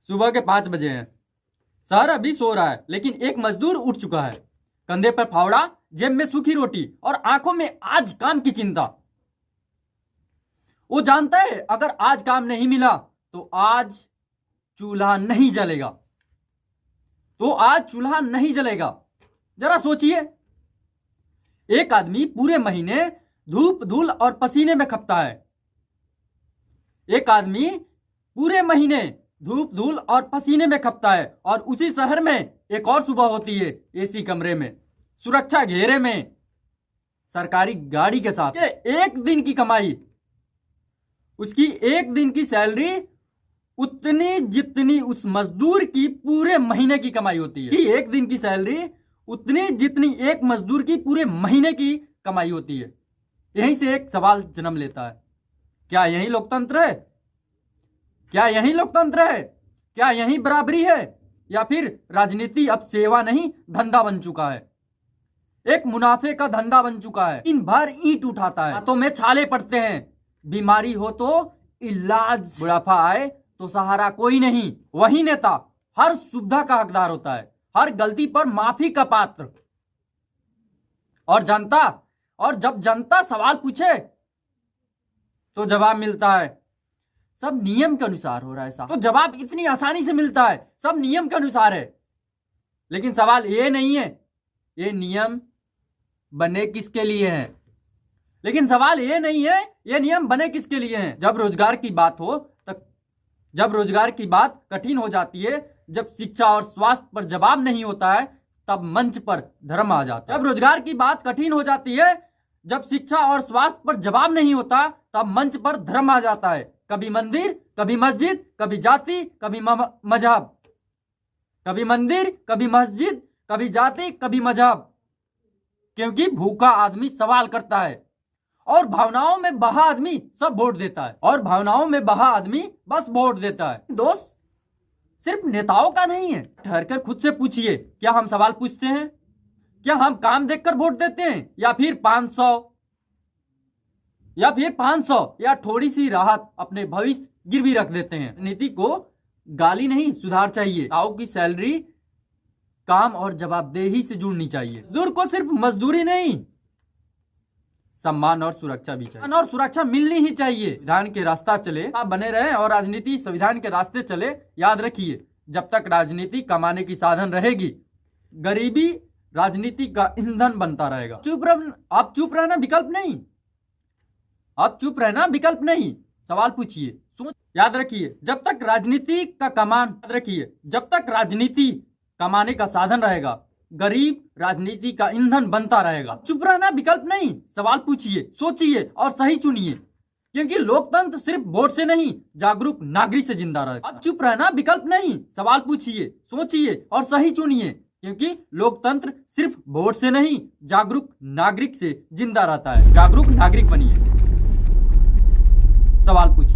सुबह के 5 बजे हैं। शहर अभी सो रहा है, लेकिन एक मजदूर उठ चुका है। कंधे पर फावड़ा, जेब में सूखी रोटी और आंखों में आज काम की चिंता। वो जानता है अगर आज काम नहीं मिला तो आज चूल्हा नहीं जलेगा। जरा सोचिए, एक आदमी पूरे महीने धूप धूल और पसीने में खपता है। और उसी शहर में एक और सुबह होती है, एसी कमरे में, सुरक्षा घेरे में, सरकारी गाड़ी के साथ। एक दिन की कमाई, उसकी एक दिन की सैलरी उतनी जितनी उस मजदूर की पूरे महीने की कमाई होती है। एक दिन की सैलरी उतनी जितनी एक मजदूर की पूरे महीने की कमाई होती है। यहीं से एक सवाल जन्म लेता है, क्या यही लोकतंत्र है? क्या यही बराबरी है? या फिर राजनीति अब सेवा नहीं धंधा बन चुका है? एक मुनाफे का धंधा बन चुका है। दिन भर ईंट उठाता है, हाथों में छाले पड़ते हैं, बीमारी हो तो इलाज, बुढ़ापा आए तो सहारा कोई नहीं। वही नेता हर सुविधा का हकदार होता है, हर गलती पर माफी का पात्र। और जब जनता सवाल पूछे तो जवाब मिलता है सब नियम के अनुसार हो रहा है साहब। तो जवाब इतनी आसानी से मिलता है, सब नियम के अनुसार है। लेकिन सवाल ये नहीं है ये नियम बने किसके लिए हैं। जब रोजगार की बात कठिन हो जाती है, जब शिक्षा और स्वास्थ्य पर जवाब नहीं होता है, तब मंच पर धर्म आ जाता है। जब रोजगार की बात कठिन हो जाती है, जब शिक्षा और स्वास्थ्य पर जवाब नहीं होता, तब मंच पर धर्म आ जाता है। कभी मंदिर, कभी मस्जिद, कभी जाति, कभी मजहब। कभी जाति, क्योंकि भूखा आदमी सवाल करता है और भावनाओं में बहा आदमी सब वोट देता है। दोस्त सिर्फ नेताओं का नहीं है। ठहरकर खुद से पूछिए, क्या हम सवाल पूछते हैं? क्या हम काम देखकर वोट देते हैं, या फिर 500 या थोड़ी सी राहत अपने भविष्य गिरवी रख देते हैं? नीति को गाली नहीं, सुधार चाहिए। ताऊ की सैलरी काम और जवाबदेही से जुड़नी चाहिए। मजदूर को सिर्फ मजदूरी नहीं, सम्मान और सुरक्षा भी चाहिए। और सुरक्षा मिलनी ही चाहिए। संविधान के रास्ता चले, आप बने रहे और राजनीति संविधान के रास्ते चले। याद रखिए, जब तक राजनीति कमाने की साधन रहेगी, गरीबी राजनीति का ईंधन बनता रहेगा। आप चुप रहना विकल्प नहीं। सवाल पूछिए, सोच। याद रखिए, जब तक राजनीति कमाने का साधन रहेगा, गरीब राजनीति का ईंधन बनता रहेगा। चुप रहना विकल्प नहीं, सवाल पूछिए, सोचिए और सही चुनिए, क्योंकि लोकतंत्र सिर्फ वोट से नहीं, जागरूक नागरिक से जिंदा रहेगा। अब चुप रहना विकल्प नहीं, सवाल पूछिए, सोचिए और सही चुनिए, क्योंकि लोकतंत्र सिर्फ वोट से नहीं, जागरूक नागरिक से जिंदा रहता है। जागरूक नागरिक बनिए, सवाल पूछिए।